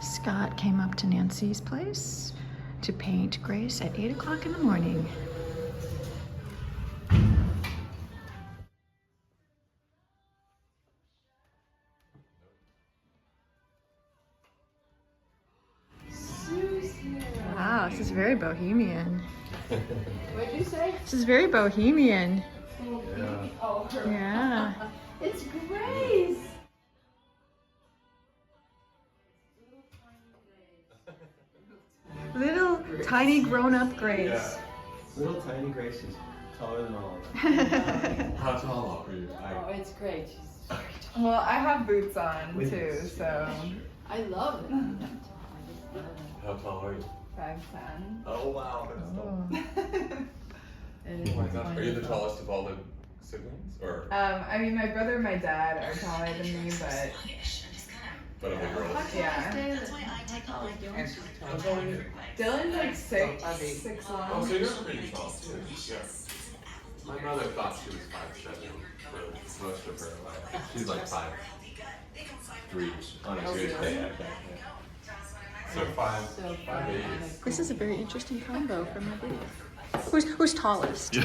Scott came up to Nancy's place to paint Grace at 8 o'clock in the morning. Wow, this is very bohemian. What did you say? This is very bohemian. Yeah. Oh, her. Yeah. It's Grace. Little tiny grown-up Grace. Yeah. Little tiny Grace is taller than all of us. How tall are you? Oh, it's great. She's very tall. Well, I have boots on too, so I love it. How tall are you? 5'10". Oh wow, that's tall. And Oh my gosh, are you the tallest of all the siblings, or? I mean, my brother and my dad are taller than me, But of the girls? yeah. How tall are you? Dylan's like 6'1". Oh, so you're pretty tall too. Yeah. My mother thought she was 5'7" for most of her life. She's like 5'3" on a good day, I think. Yeah. So 5'8". This is a very interesting combo for my video. Who's tallest?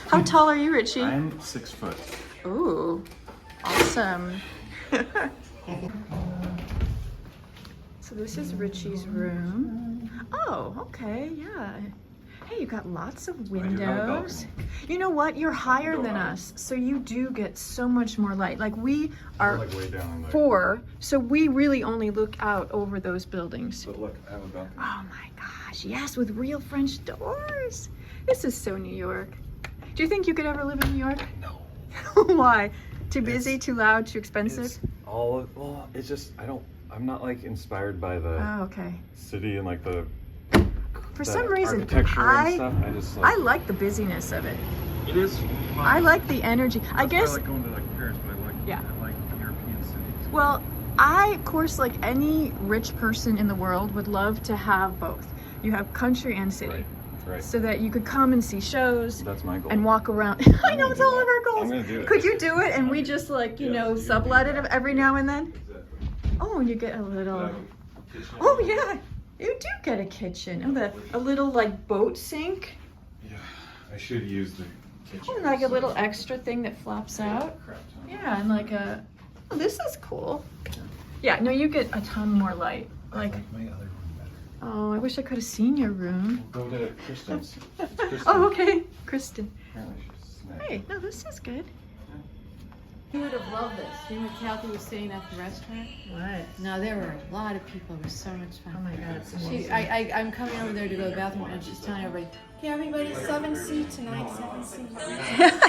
How tall are you, Richie? I'm 6 foot. Ooh, awesome. So this is Richie's room. Oh, okay, yeah. Hey, you got lots of windows. You know what? You're higher than us, so you do get so much more light. Like we are Like way down, like, 4, so we really only look out over those buildings. But look, I have a balcony. Oh my gosh, yes, with real French doors. This is so New York. Do you think you could ever live in New York? No. Why? Too busy, too loud, too expensive? It's all, well, it's just, I'm not like inspired by the Oh, okay. city and like the For some reason, architecture and stuff. I just I like the busyness of it. It is fun. I like the energy. I That's guess, why I like going to like Paris, but I like European cities. well, I, of course, like any rich person in the world, would love to have both. You have country and city. Right. So that you could come and see shows That's my goal. and walk around. I know, it's all of our goals. I'm gonna do it. Could you do it and we just like, you know, sublet it every now and then? Oh, and you get a little, oh yeah, you do get a kitchen. Oh, a little like boat sink. Yeah, I should use the kitchen. Oh, and like a little extra thing that flops out. Yeah, and like a, oh, this is cool. Yeah, no, you get a ton more light. Like, my other room better. oh, I wish I could have seen your room. We'll go to Kristen's. Kristen. Oh, okay, Kristen. Apparently she's a snack. Hey, no, this is good. You would have loved this. You know what Kathy was saying at the restaurant? What? No, there were a lot of people. It was so much fun. Oh my God, it's She, I'm coming over there to go to the bathroom, and she's telling everybody, "Okay, everybody, 7C tonight, 7C."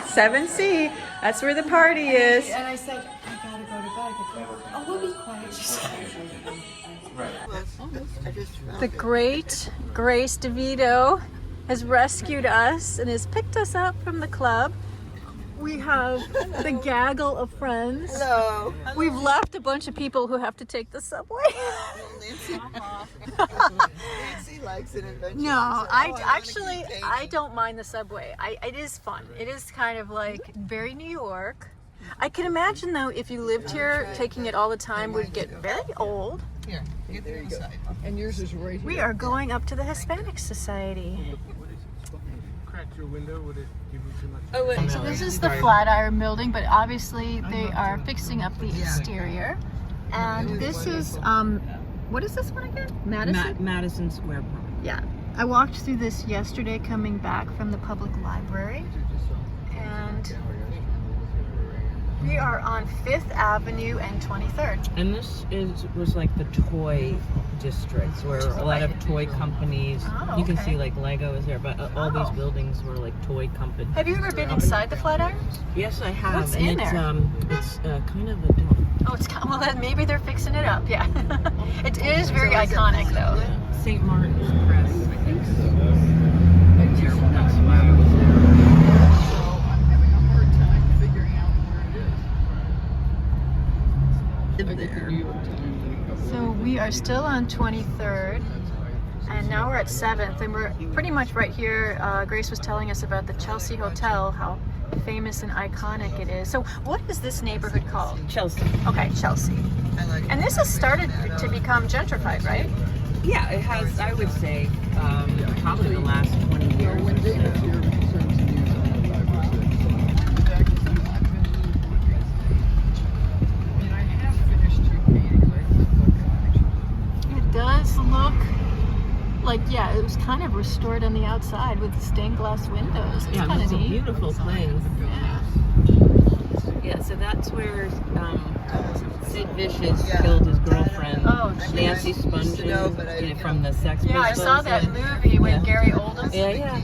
7C, that's where the party is. And I said, "I gotta go to bed." I go, "Oh, we'll be quiet." She said. The great Grace DeVito has rescued us and has picked us up from the club. We have the gaggle of friends. Hello. We've left a bunch of people who have to take the subway. Nancy likes an adventure. No, I I don't mind the subway. It is fun. It is kind of like very New York. I can imagine though, if you lived here, taking it all the time would get very old. Here, get there inside. And yours is right here. We are going up to the Hispanic Society. Cracked your window, would it give you too much? Oh, wait. So this is the Flatiron building, but obviously they are fixing up the exterior. And this is, what is this one again? Madison? Madison Square Park. Yeah. I walked through this yesterday coming back from the public library. And we are on 5th Avenue and 23rd. And this was like the toy districts where a lot of toy companies, Oh, you can okay. see like Lego is there, but all these buildings were like toy companies. Have you ever been inside the Flatiron? Yes, I have. What's and in it's, there? It's kind of adult. Oh, it's well then maybe they're fixing it up. Yeah, it is very iconic though. St. Martin's Press, I think so. That's why I was there. I'm having a hard time figuring out where it is. So we are still on 23rd, and now we're at 7th, and we're pretty much right here. Grace was telling us about the Chelsea Hotel, how famous and iconic it is. So what is this neighborhood called? Chelsea. Okay, Chelsea. And this has started to become gentrified, right? Yeah, it has, I would say, probably the last 20 years When or David's so. here, he turns the news on at 5 or 6. In fact, I have finished 2 paintings. I think It does look like, yeah, it was kind of restored on the outside with stained glass windows. It's Yeah, kind it's of a neat. beautiful place. Yeah. Yeah, so that's where Sid Vicious killed his girlfriend, Oh, Nancy Spungen, from the Sex Yeah, I Pistols. saw that movie with Yeah. Gary Oldman. Yeah, yeah.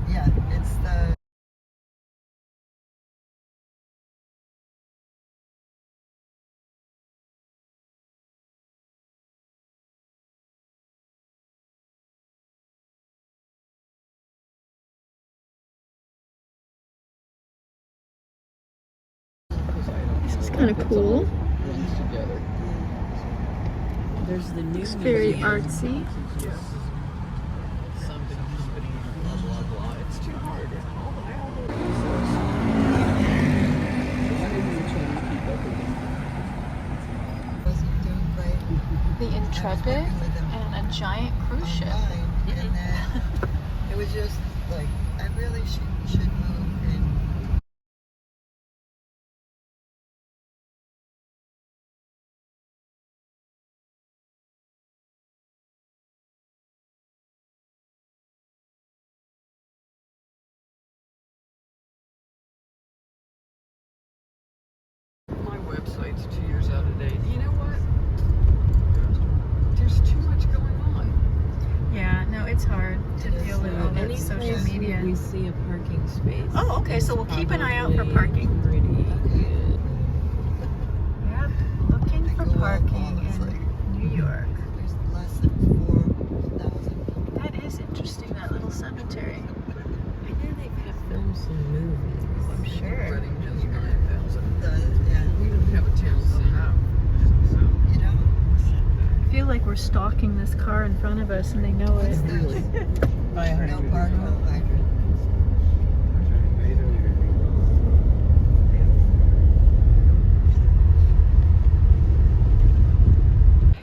Yeah, it's the This is kind of cool. runs together. There's the new It's very museum. artsy. Something company, blah, blah, blah. It's too hard. I didn't even try to keep up with them. wasn't doing great The Intrepid and a giant cruise ship. online, and then it was just like I really should move and. My website's 2 years out of date. You know what? There's too much going on. Yeah, no, it's hard to deal with all that Any social place media. we see a parking space. Oh, okay, so we'll keep an eye out for Probably parking. pretty good. Yep, looking for go all parking it's in like- New York. There's less than 4,000 people. That is interesting, that little cemetery. I know they have filmed some movies. I'm sure. Wedding just 9,000. Yeah, We don't have a channel somehow. you know. I feel like we're stalking this car in front of us and they know it. No park, no hydrant.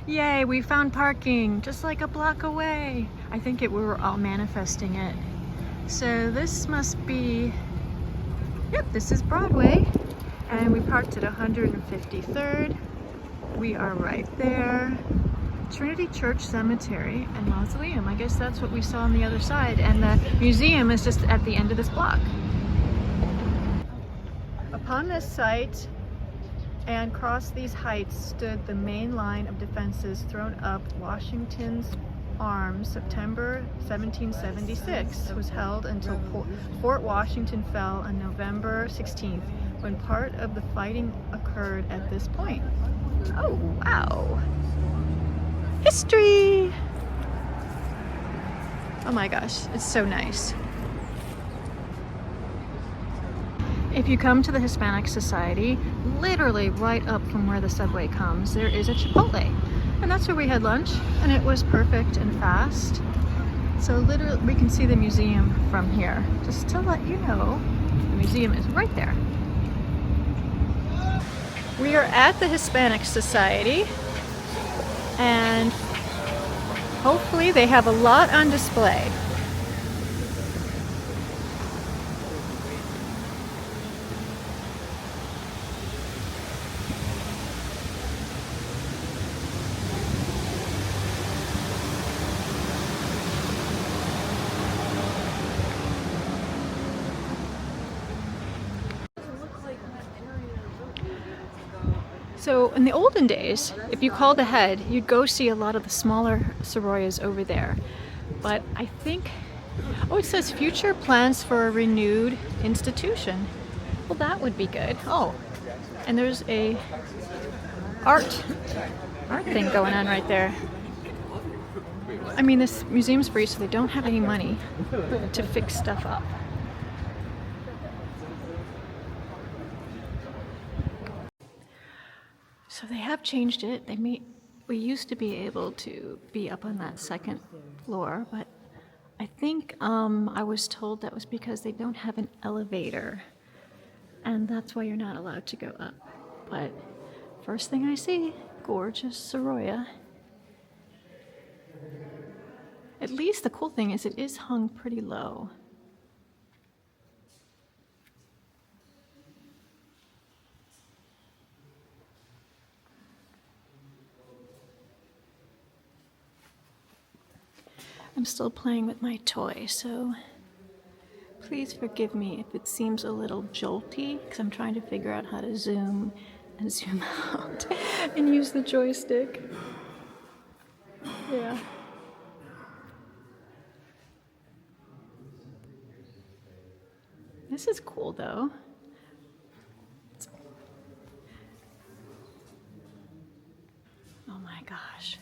Yay, we found parking just like a block away. I think we were all manifesting it. So this must be, yep, this is Broadway. And we parked at 153rd. We are right there. Trinity Church Cemetery and Mausoleum. I guess that's what we saw on the other side. And the museum is just at the end of this block. Upon this site and across these heights stood the main line of defenses thrown up Washington's arms. September 1776 was held until Fort Washington fell on November 16th, when part of the fighting occurred at this point. Oh, wow. History! Oh my gosh, it's so nice. If you come to the Hispanic Society, literally right up from where the subway comes, there is a Chipotle. And that's where we had lunch, and it was perfect and fast. So literally, we can see the museum from here. Just to let you know, the museum is right there. We are at the Hispanic Society, and hopefully they have a lot on display. So in the olden days, if you called ahead, you'd go see a lot of the smaller Sorollas over there. But I think, oh, it says future plans for a renewed institution. Well, that would be good. Oh, and there's a art thing going on right there. I mean, this museum's free, so they don't have any money to fix stuff up. So they have changed it. We used to be able to be up on that second floor, but I think I was told that was because they don't have an elevator, and that's why you're not allowed to go up. But first thing I see, gorgeous Sorolla. At least the cool thing is it is hung pretty low. I'm still playing with my toy, so please forgive me if it seems a little jolty, because I'm trying to figure out how to zoom and zoom out and use the joystick. Yeah. This is cool, though. Oh my gosh.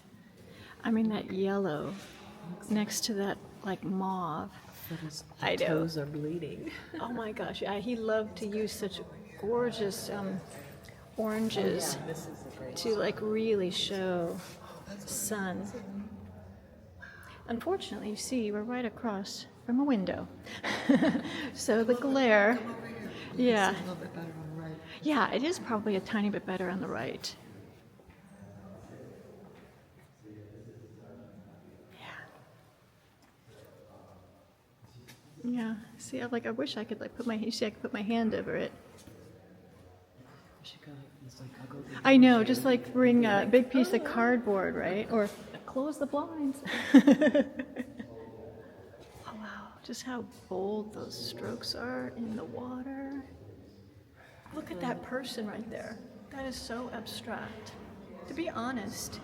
I mean, that yellow next to that, like, mauve. His I know. toes are bleeding. Oh my gosh, he loved to use such gorgeous oranges This is a great. to, like, really show sun. Unfortunately, you see, we're right across from a window. So the glare, yeah. It's a little bit better on the right. Yeah, it is probably a tiny bit better on the right. Yeah. See, I wish I could put my. You see, I could put my hand over it. I know, just bring a big piece of cardboard, right? Or close the blinds. Oh wow, just how bold those strokes are in the water. Look at that person right there. That is so abstract. To be honest,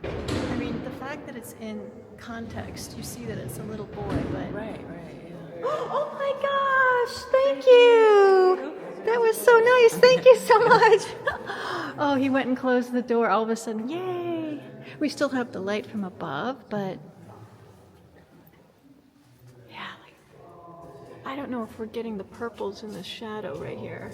I mean, the fact that it's in context, you see that it's a little boy, but Right, yeah. oh my gosh, thank you. That was so nice. Thank you so much. Oh, he went and closed the door. All of a sudden, yay. We still have the light from above, but yeah, I don't know if we're getting the purples in the shadow right here.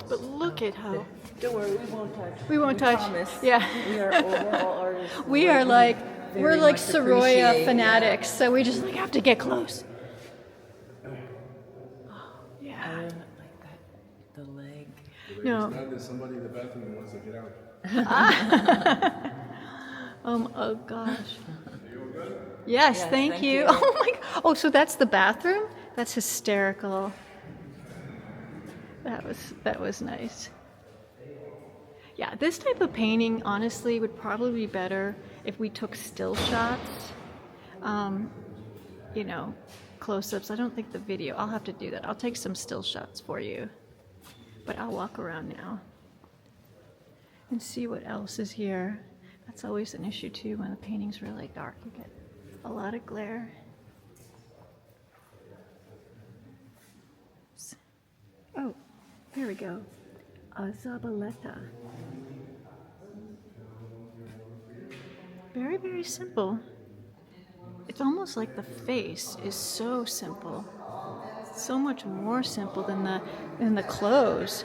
But look at how. Don't worry, we won't touch. We won't touch. Promise. Yeah. We are overall artists. We're like very much Sorolla appreciate, fanatics, so we just have to get close. Oh, I yeah. really like that. The leg. No. There's somebody in the bathroom who wants to get out. Oh gosh. Yes, Yes, thank thank you. you. Oh my. Oh, so that's the bathroom? That's hysterical. That was nice. Yeah, this type of painting, honestly, would probably be better if we took still shots. You know, close-ups. I don't think the video. I'll have to do that. I'll take some still shots for you. But I'll walk around now and see what else is here. That's always an issue too when the painting's really dark. You get a lot of glare. Oh, here we go. A Zabaleta. Very, very simple. It's almost like the face is so simple. So much more simple than the clothes.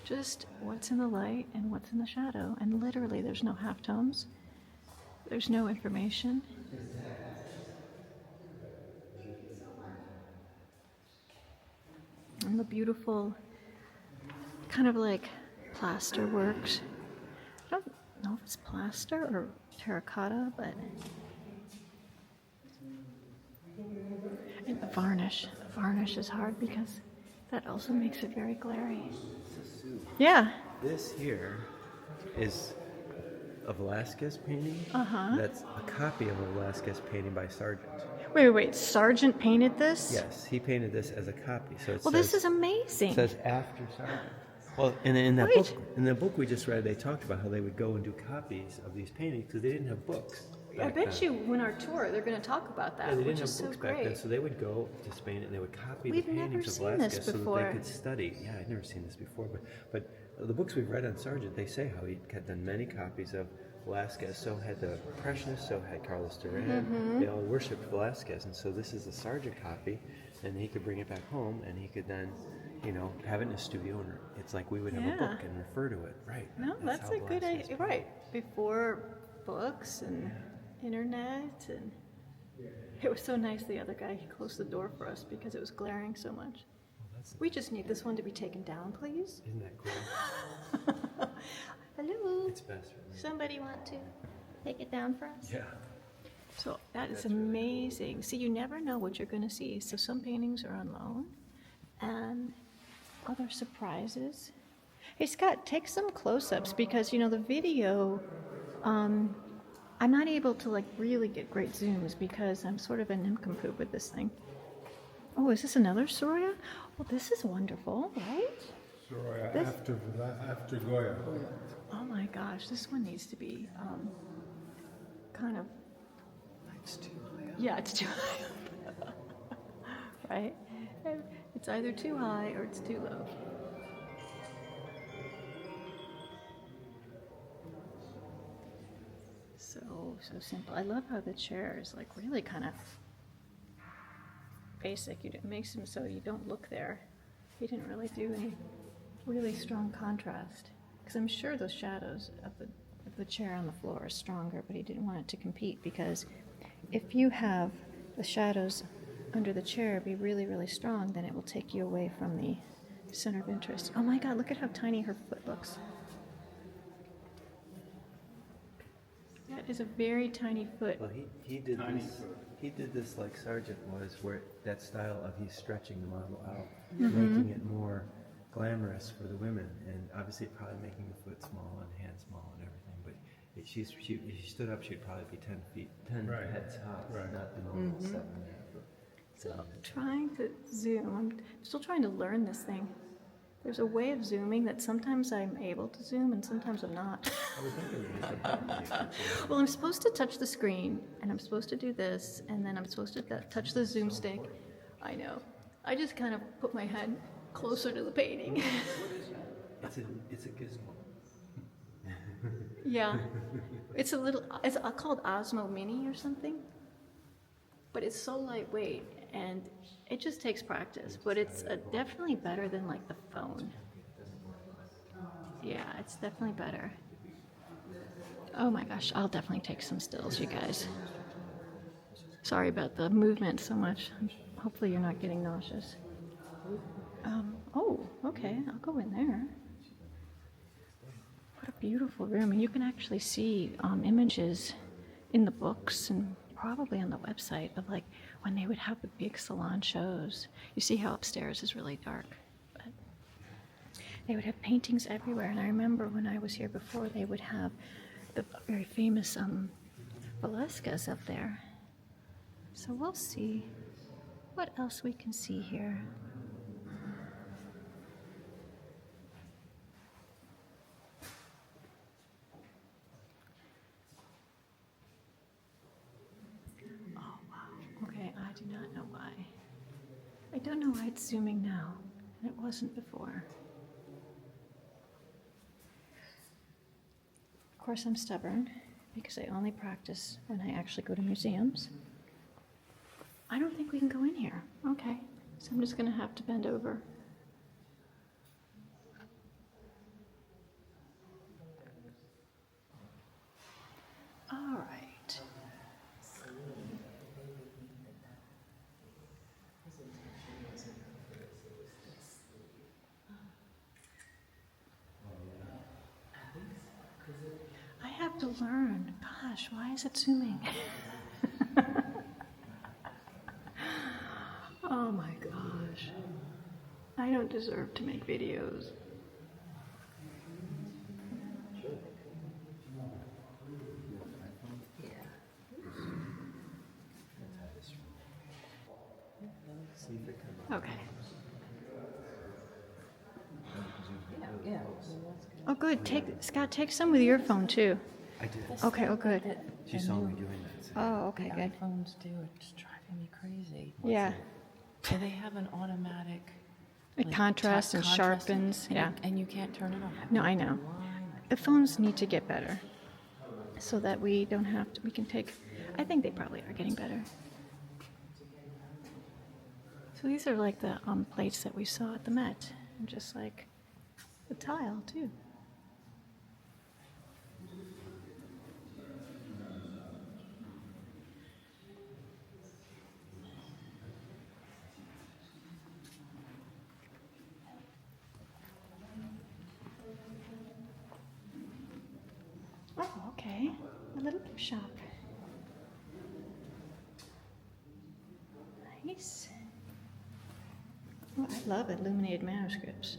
Just what's in the light and what's in the shadow. And literally there's no halftones. There's no information. And the beautiful kind of like plaster works. I don't know if it's plaster or terracotta, but and the varnish. The varnish is hard because that also makes it very glary. Yeah. This here is a Velázquez painting. Uh-huh. That's a copy of a Velázquez painting by Sargent. Wait. Sargent painted this? Yes, he painted this as a copy. So it Well, says, this is amazing. It says after Sargent. Well, in that Wait. book we just read, they talked about how they would go and do copies of these paintings because they didn't have books. I back bet then. you when our tour, they're going to talk about that, Yeah, they which didn't is have so books back then, great. so they would go to Spain and they would copy We've the never paintings of seen this Velázquez so that before. they could study. Yeah, I'd never seen this before, but the books we've read on Sargent, they say how he had done many copies of Velasquez. So had the Impressionists, so had Carlos Duran. They all worshipped Velasquez, and so this is a Sargent copy, and he could bring it back home, and he could then, have it in his studio, and it's like we would have a book Yeah. and refer to it, right? No, that's how a good Velasquez idea. Right. Before books and internet, and it was so nice the other guy, he closed the door for us because it was glaring so much. We just need this one to be taken down, please. Isn't that cool? Hello. It's best for me. Somebody want to take it down for us? Yeah. So that is amazing. See, you never know what you're going to see. So some paintings are on loan and other surprises. Hey, Scott, take some close-ups because, the video, I'm not able to, really get great zooms because I'm sort of a nincompoop with this thing. Oh, is this another Sorolla? Well, this is wonderful, right? Sorolla This- after Goya. Oh my gosh, this one needs to be kind of. It's too high up. Yeah, it's too high up. Right? It's either too high or it's too low. So simple. I love how the chair is really kind of basic. It makes them so you don't look there. He didn't really do any really strong contrast. Because I'm sure those shadows of the chair on the floor are stronger, but he didn't want it to compete because if you have the shadows under the chair be really, really strong, then it will take you away from the center of interest. Oh my God, look at how tiny her foot looks. That is a very tiny foot. Well, he did this. He did this like Sargent was, where that style of he's stretching the model out, making it more glamorous for the women, and obviously probably making the foot small and hand small and everything. But if she stood up, she'd probably be 10 Right. heads high, Right. not the normal 7.5. So I'm trying to zoom. I'm still trying to learn this thing. There's a way of zooming that sometimes I'm able to zoom and sometimes I'm not. I was thinking it was like Well, I'm supposed to touch the screen and I'm supposed to do this and then I'm supposed to touch the zoom stick. I know. I just kind of put my head closer to the painting. it's a gizmo. Yeah. It's called Osmo Mini or something. But it's so lightweight and it just takes practice. But it's definitely better than the phone. Yeah, it's definitely better. Oh my gosh, I'll definitely take some stills, you guys. Sorry about the movement so much. Hopefully you're not getting nauseous. Oh, okay, I'll go in there. What a beautiful room. And you can actually see images in the books and probably on the website of when they would have the big salon shows. You see how upstairs is really dark. But they would have paintings everywhere. And I remember when I was here before, they would have the very famous Velasquez up there. So we'll see what else we can see here. Oh, wow. Okay, I do not know why. I don't know why it's zooming now, and it wasn't before. Of course, I'm stubborn because I only practice when I actually go to museums. I don't think we can go in here. Okay, so I'm just going to have to bend over. All right. I have to learn. Gosh, why is it zooming? Oh my gosh. I don't deserve to make videos. Okay. Yeah. Oh, good. Scott, take some with your phone too. I did. Okay. Oh, good. She saw me doing that. So. Oh, okay, good. iPhones do. It's driving me crazy. Yeah. So they have an automatic It contrasts and contrast, sharpens. Yeah. and you can't turn it off. No, I know. The phones need to get better. so that we don't have to, we can take, I think they probably are getting better. So these are like the plates that we saw at the Met, and just like the tile too. Oh, okay. A little gift shop. Nice. Oh, I love illuminated manuscripts.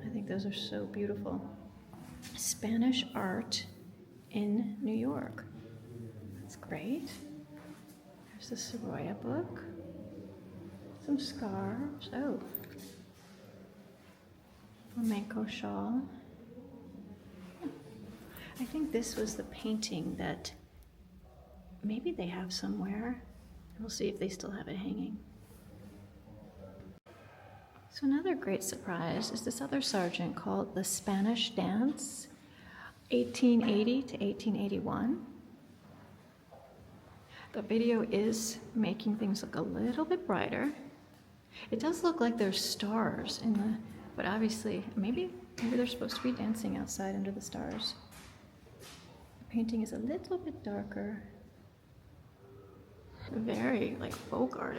I think those are so beautiful. Spanish art in New York. That's great. There's the Sorolla book. Some scarves. Oh. Flamenco shawl. I think this was the painting that maybe they have somewhere. We'll see if they still have it hanging. So another great surprise is this other sergeant called the Spanish Dance, 1880 to 1881. The video is making things look a little bit brighter. It does look like there's stars in the, but obviously, maybe they're supposed to be dancing outside under the stars. The painting is a little bit darker. Very like folk artish.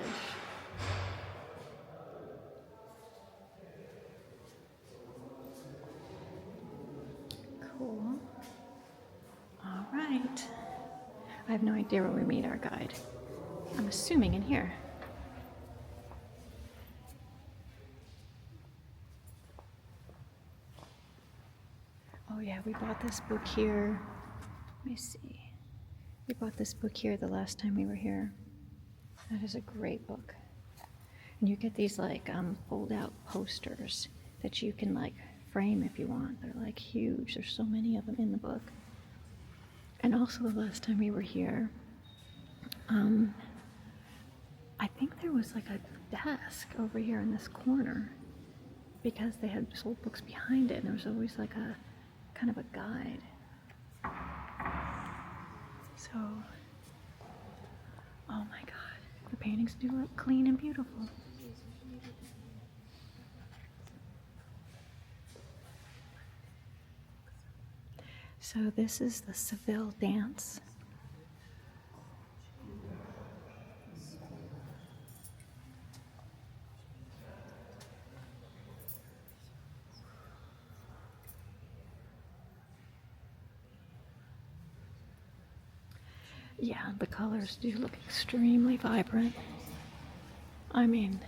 Cool. All right. I have no idea where we meet our guide. I'm assuming in here. Oh yeah, we bought this book here. Let me see. We bought this book here the last time we were here. That is a great book. And you get these like fold out posters that you can like frame if you want. They're like huge. There's so many of them in the book. And also the last time we were here, I think there was like a desk over here in this corner because they had sold books behind it, and there was always like a kind of a guide. So, oh my God, the paintings do look clean and beautiful. So this is the Seville dance. Yeah, the colors do look extremely vibrant. I mean,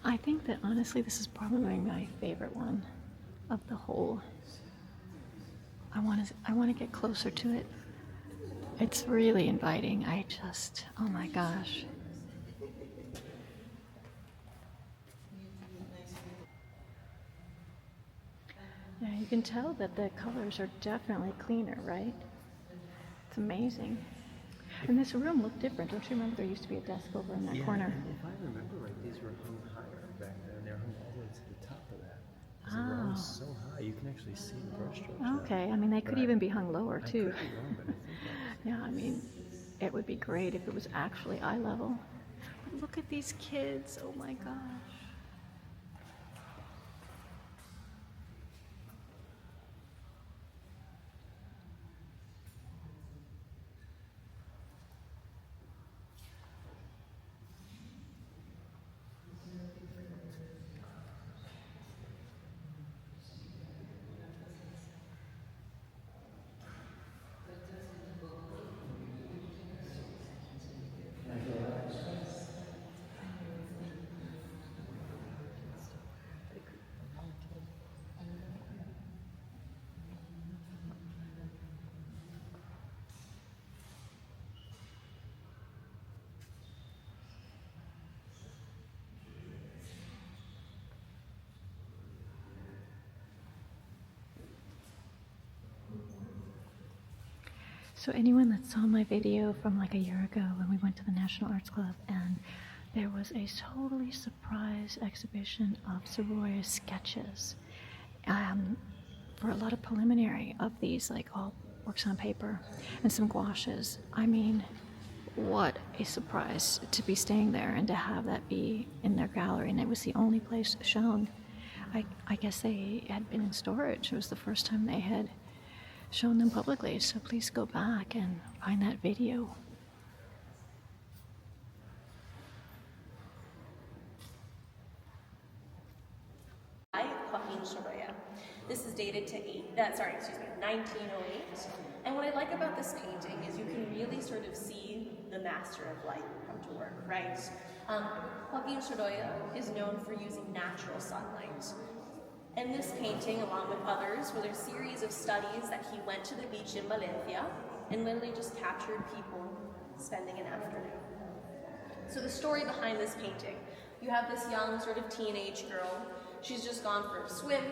I think that honestly this is probably my favorite one of the whole. I want to get closer to it. It's really inviting. Oh my gosh. Yeah, you can tell that the colors are definitely cleaner, right? It's amazing. And this room looked different. Don't you remember there used to be a desk over in that corner? And if I remember right, these were hung higher back then. They're hung all the way to the top of that. So they're all so high, you can actually see the brushstrokes. Okay, I mean, they could even be hung lower too. I could be wrong, but I think that was... Yeah, I mean, it would be great if it was actually eye level. But look at these kids, oh my gosh. So anyone that saw my video from like a year ago when we went to the National Arts Club, and there was a totally surprise exhibition of Sorolla sketches for a lot of preliminary of these like all works on paper, and some gouaches. I mean, what a surprise to be staying there and to have that be in their gallery, and it was the only place shown. I guess they had been in storage. It was the first time they had shown them publicly, so please go back and find that video. Sorolla. This is dated to 1908. And what I like about this painting is you can really sort of see the master of light come to work, right? Joaquin Sorolla is known for using natural sunlight. And this painting, along with others, were a series of studies that he went to the beach in Valencia and literally just captured people spending an afternoon. So the story behind this painting, you have this young sort of teenage girl. She's just gone for a swim.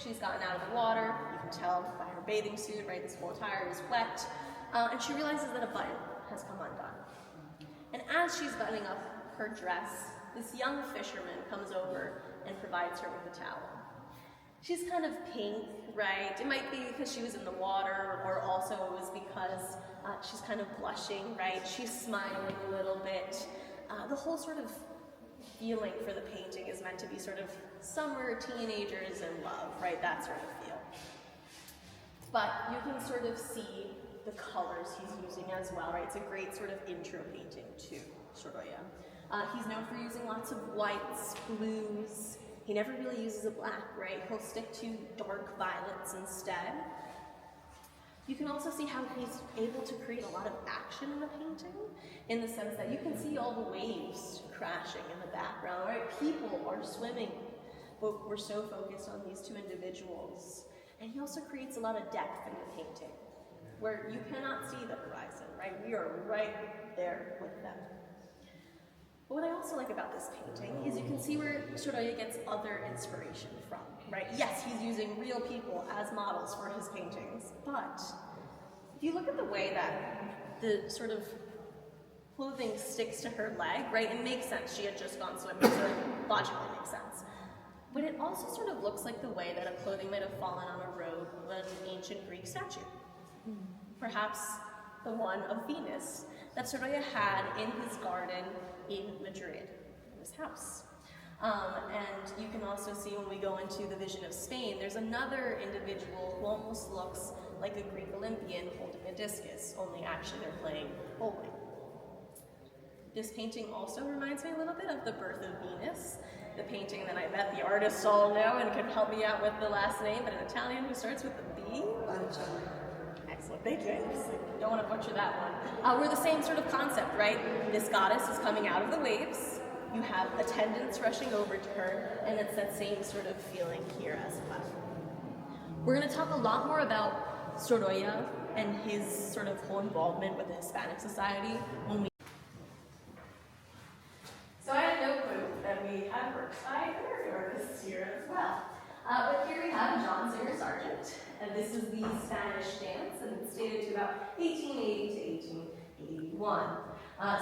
She's gotten out of the water. You can tell by her bathing suit, right? This whole attire is wet. And she realizes that a button has come undone. And as she's buttoning up her dress, this young fisherman comes over and provides her with a towel. She's kind of pink, right? It might be because she was in the water, or also it was because she's kind of blushing, right? She's smiling a little bit. The whole sort of feeling for the painting is meant to be sort of summer, teenagers, and love, right? That sort of feel. But you can sort of see the colors he's using as well, right? It's a great sort of intro painting to Sorolla. He's known for using lots of whites, blues. He never really uses a black, right? He'll stick to dark violets instead. You can also see how he's able to create a lot of action in the painting, in the sense that you can see all the waves crashing in the background, right? People are swimming, but we're so focused on these two individuals. And he also creates a lot of depth in the painting, where you cannot see the horizon, right? We are right there with them. But what I also like about this painting is you can see where Sorolla gets other inspiration from, right? Yes, he's using real people as models for his paintings, but if you look at the way that the sort of clothing sticks to her leg, right, it makes sense. She had just gone swimming, so it logically makes sense. But it also sort of looks like the way that a clothing might have fallen on a robe of an ancient Greek statue. Perhaps the one of Venus that Sorolla had in his garden in Madrid, in his house. And you can also see when we go into the Vision of Spain, there's another individual who almost looks like a Greek Olympian holding a discus, only actually they're playing bowling. This painting also reminds me a little bit of The Birth of Venus, the painting that I bet the artists all know and can help me out with the last name, but an Italian who starts with a B. Excellent, thank you. I just don't want to butcher that one. We're the same sort of concept, right? This goddess is coming out of the waves. You have attendants rushing over to her, and it's that same sort of feeling here as well. We're going to talk a lot more about Sorolla and his sort of whole involvement with the Hispanic society when we. So I had no clue that we had workside American artists here as well. But here we have John Singer Sargent, and this is the Spanish dance, and it's dated to about 1880 to 1881.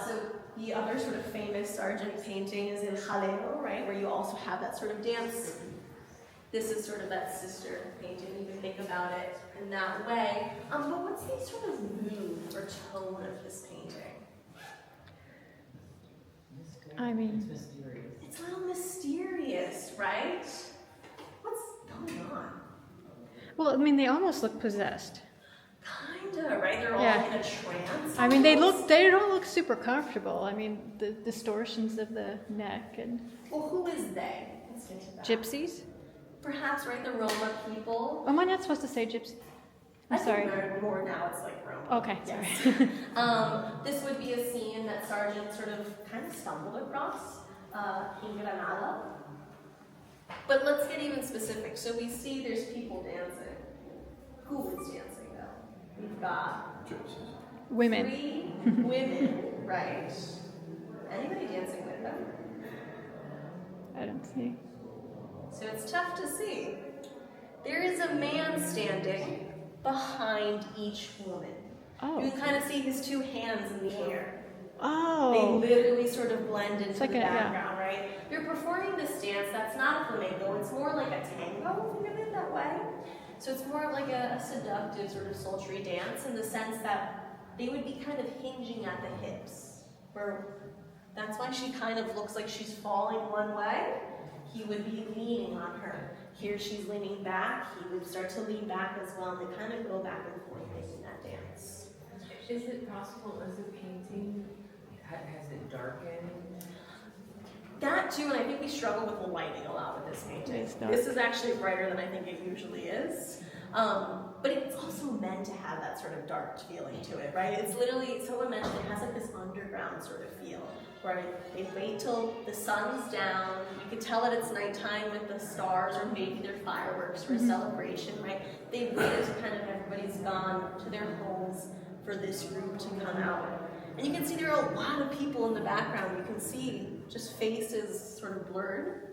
So the other sort of famous Sargent painting is in Jaleo, right, where you also have that sort of dance. This is sort of that sister painting, you can think about it in that way. But what's the sort of mood or tone of this painting? I mean, it's a little mysterious, right? What's going on? well, I mean, they almost look possessed. Kinda, right? They're all Yeah. in a trance. I mean, they almost. don't look super comfortable. I mean, the distortions of the neck and Well, who is they? Let's get to that. gypsies. Perhaps, right? The Roma people. Am I not supposed to say gypsy? I'm sorry. I think more now it's like Roma. Okay, Yes. sorry. This would be a scene that Sargent sort of kind of stumbled across in Granada. But let's get even specific. So we see there's people dancing. Who is dancing though? We've got Women. 3 women, right? Anybody dancing with them? I don't see. So it's tough to see. There is a man standing behind each woman. Oh. You can kind of see his 2 hands in the air. Oh. They literally sort of blend into like the a- yeah. background, right? You're performing this dance that's not a flamenco, it's more like a tango, think of it that way. So it's more of like a seductive sort of sultry dance in the sense that they would be kind of hinging at the hips. Where that's why she kind of looks like she's falling one way. He would be leaning on her. Here she's leaning back. He would start to lean back as well. And they kind of go back and forth making that dance. Is it possible as a painting, has it darkened? That too, and I think we struggle with the lighting a lot with this painting. This is actually brighter than I think it usually is. But it's also meant to have that sort of dark feeling to it, right? It's literally, someone mentioned it has like this underground sort of feel, right? They wait till the sun's down, you can tell that it's nighttime with the stars, or maybe they're fireworks for a celebration, right? They wait until kind of everybody's gone to their homes for this group to come out. And you can see there are a lot of people in the background. You can see just faces sort of blurred.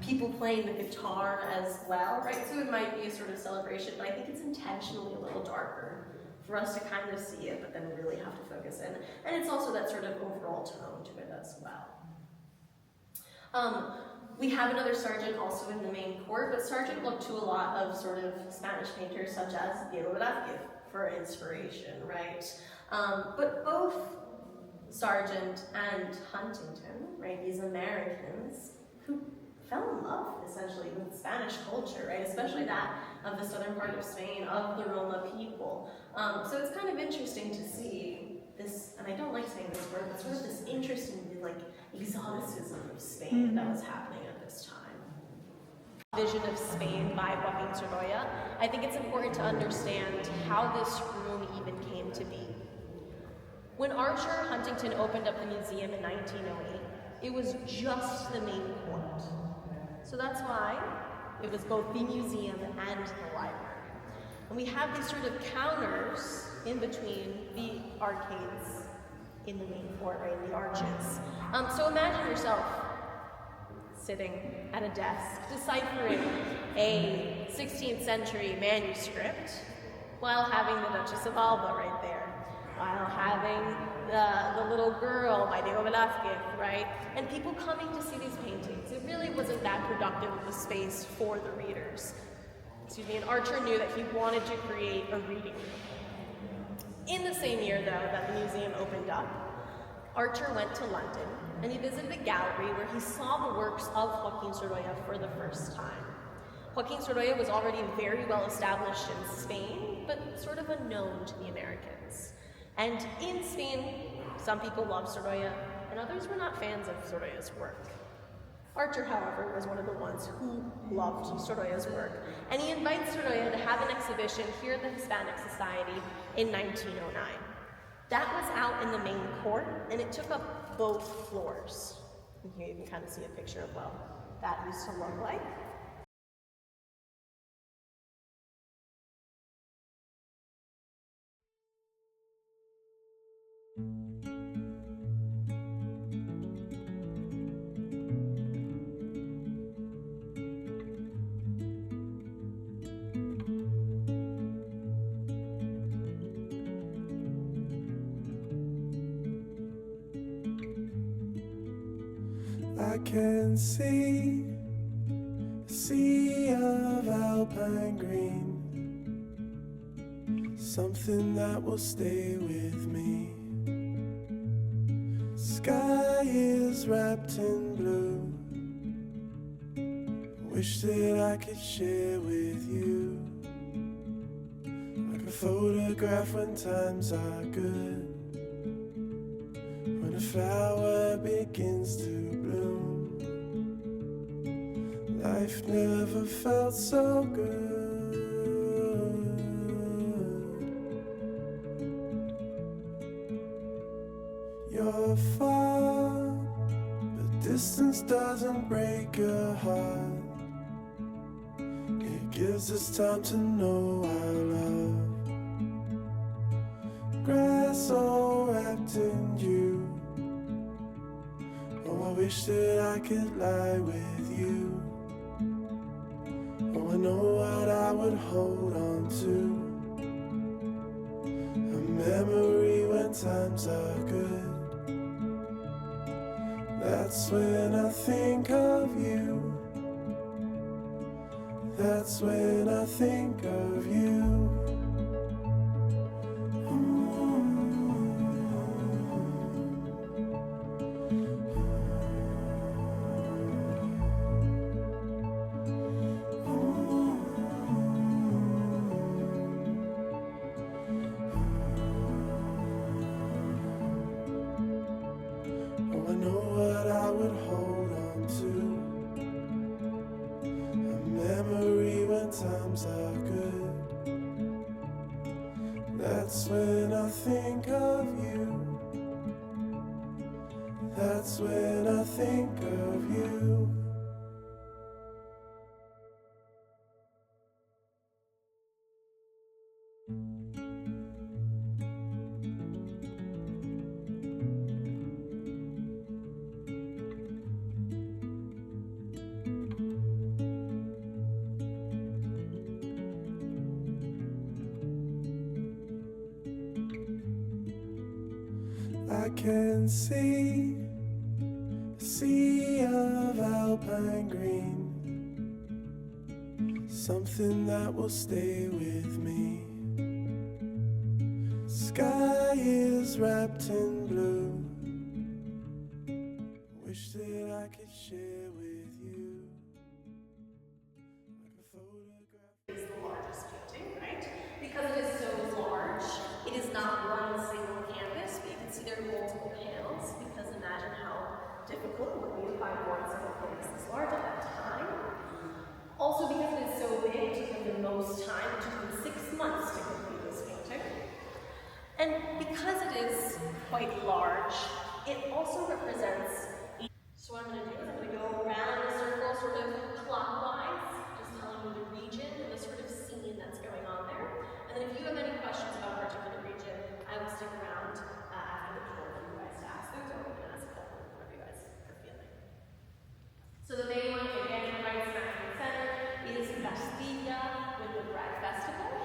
People playing the guitar as well, right? So it might be a sort of celebration, but I think it's intentionally a little darker for us to kind of see it, but then really have to focus in. And it's also that sort of overall tone to it as well. We have another Sargent also in the main court, but Sargent looked to a lot of sort of Spanish painters such as Diego Velázquez for inspiration, right? But both Sargent and Huntington, right, these Americans who fell in love essentially with Spanish culture, right, especially that of the southern part of Spain, of the Roma people. So it's kind of interesting to see this, and I don't like saying this word, but sort of this interesting like exoticism of Spain that was happening at this time. Vision of Spain by Joaquin Sorolla. I think it's important to understand how this room even came to be. When Archer Huntington opened up the museum in 1908, it was just the main court. So that's why it was both the museum and the library. And we have these sort of counters in between the arcades in the main court, right, the arches. So imagine yourself sitting at a desk deciphering a 16th century manuscript while having the Duchess of Alba right there, while having the little girl by Diego Velázquez, right? And people coming to see these paintings. It really wasn't that productive of a space for the readers. Excuse me, and Archer knew that he wanted to create a reading room. In the same year, though, that the museum opened up, Archer went to London and he visited a gallery where he saw the works of Joaquin Sorolla for the first time. Joaquin Sorolla was already very well established in Spain, but sort of unknown to the Americans. And in Spain, some people loved Sorolla, and others were not fans of Sorolla's work. Archer, however, was one of the ones who loved Sorolla's work, and he invites Sorolla to have an exhibition here at the Hispanic Society in 1909. That was out in the main court, and it took up both floors. And here you can kind of see a picture of what that used to look like. I can see a sea of alpine green, something that will stay with me. Sky is wrapped in blue, wish that I could share with you, like a photograph when times are good, when a flower begins to bloom. Life never felt so good. You're far, but distance doesn't break your heart. It gives us time to know our love. Grass all wrapped in you. Oh, I wish that I could lie with you. Oh, I know what I would hold on to. A memory when times are good. That's when I think of you. That's when I think of you. Oh, I know what I would hold on to. A memory when times are good. That's when I think of you. That's when I think of you. I can see a sea of alpine green, something that will stay with me. Sky is wrapped in blue. Wish that I could share with you, like a photograph. Is the largest painting, right? Because it is so large, it is not one single canvas, but you can see there are multiple panels, because imagine how difficult it would be to find one single canvas this large at that time. Also, because it is so big, it took them the most time. It took them 6 months to complete this painting. And because it is quite large, it also represents. So what I'm going to do is I'm going to go around the circle sort of clockwise, just telling you the region and the sort of scene that's going on there. And then if you have any questions about a particular region, I will stick around after the tour for you guys to ask those, or we can ask a couple of you guys are feeling. So the main one, again, right smack in the center, is Castilla with the Bread Festival.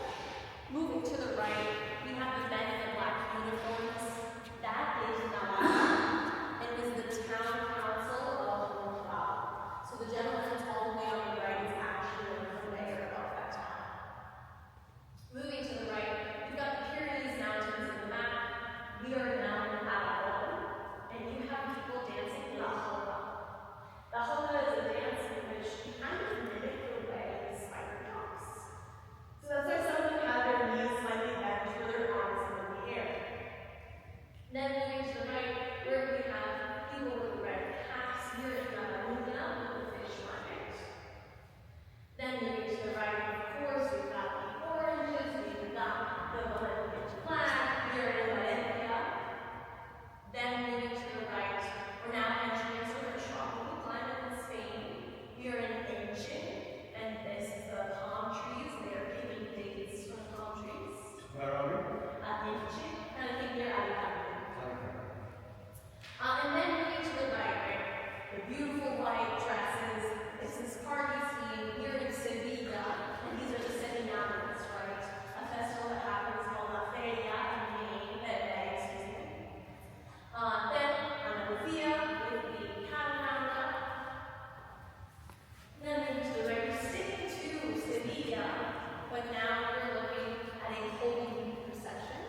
Moving to the right, we have the men in the black uniforms. That is Navarra. It is the town council of Murals. So the gentleman that's all the way on the right is actually the mayor of that town. Moving to the right, we've got the Pyrenees Mountains in the map. We are now in Aragon, and you have people dancing La Jolla. La Jolla is a dance in which you kind of mimic the way the spider jumps. So that's why some of them have their knees slightly bent or their arms up in the air. Then moving to the right, where we have people with red caps. Here in Catalunya with the fish market. Then moving to the right, of course, we've got the oranges, we've got the Valencian flag. Here in Valencia. Then moving to the right, we're now entering sort of a tropical climate in Spain. We are in Elche, and this is the palm trees. They are giving dates from palm trees. Where are we? Elche, kind of thing near Alicante. And then moving to the right, the beautiful white dresses. This is party scene here in Sevilla, and these are the Sevillanas, right? A festival that happens called La Feria in May, excuse me. Then Andalusia with the Catalunya. Then moving to the right, we're sticking to Sevilla, but now we're looking at a Holy Week procession.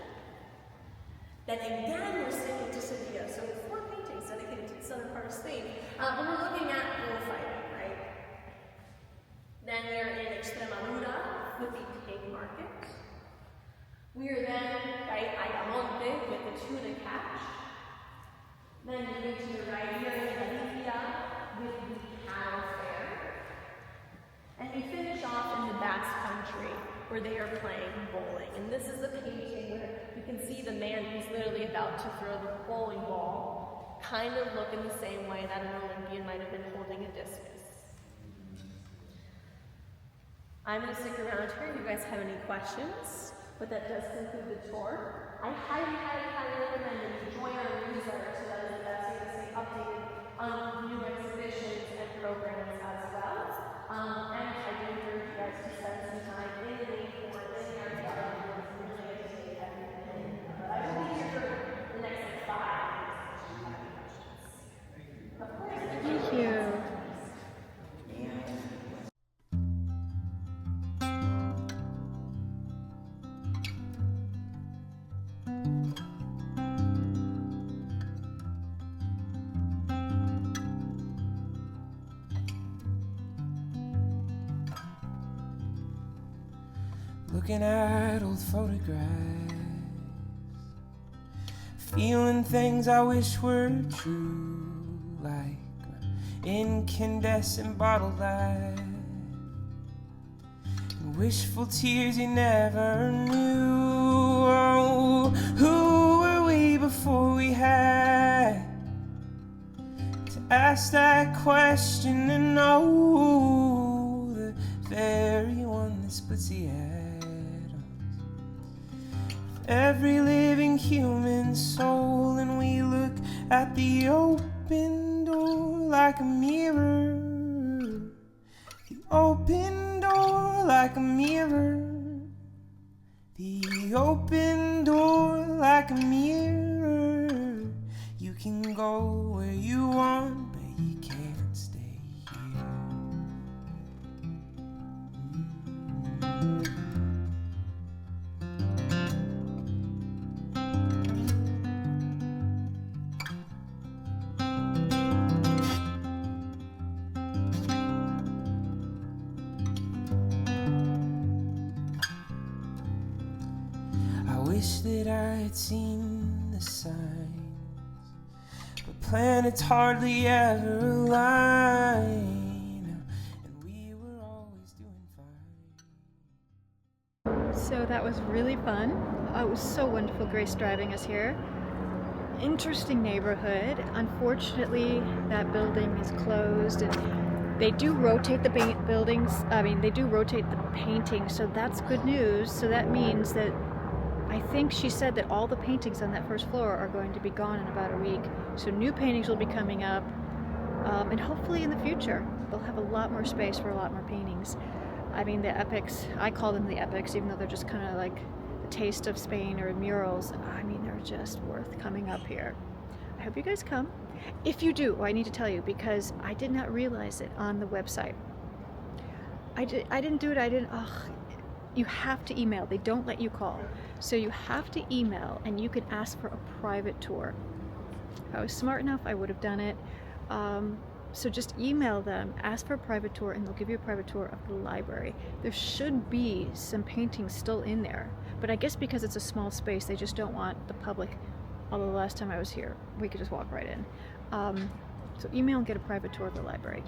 Then again, we're sticking to Sevilla. So 4 paintings dedicated to the southern part of Spain. And we're looking at bullfighting, right? Then we are in Extremadura with the pig market. We are then, right, Ayamonte with the tuna catch. Then moving to the right, we are in Galicia with the cattle fair. And we finish off in the Basque Country, where they are playing bowling. And this is the painting where you can see the man who's literally about to throw the bowling ball kind of look in the same way that an Olympian might have been holding a discus. I'm going to stick around here if you guys have any questions, but that does conclude the tour. I highly, highly, highly recommend that you join our newsletter so that that's able to stay updated on new exhibitions and programs as well. And I do encourage you guys to spend some time in the neighborhood, in the art gallery, really get to take everything. But I will be here for the next 5 minutes. Of course. Thank you. looking at old photographs, feeling things I wish were true, like incandescent bottle light, and wishful tears you never knew. Oh, who were we before we had to ask that question and know the very one that splits the atoms of every living human soul? And we look at the open door like a mirror, the open door like a mirror, the open door like a mirror. You can go where you want, but you can't stay here. I wish that I had seen the signs, but planets hardly ever align, and we were always doing fine. So that was really fun. It was so wonderful, Grace, driving us here. Interesting neighborhood. Unfortunately, that building is closed, and they do rotate the they do rotate the painting, so that's good news. So that means that I think she said that all the paintings on that first floor are going to be gone in about a week. So new paintings will be coming up, and hopefully in the future they'll have a lot more space for a lot more paintings. I mean, the epics, I call them the epics, even though they're just kind of like the taste of Spain or murals. I mean, they're just worth coming up here. I hope you guys come. If you do, I need to tell you, because I did not realize it on the website. I didn't do it. You have to email. They don't let you call. So you have to email, and you can ask for a private tour. If I was smart enough, I would have done it. So just email them, ask for a private tour, and they'll give you a private tour of the library. There should be some paintings still in there, but I guess because it's a small space, they just don't want the public. Although the last time I was here, we could just walk right in. So email and get a private tour of the library.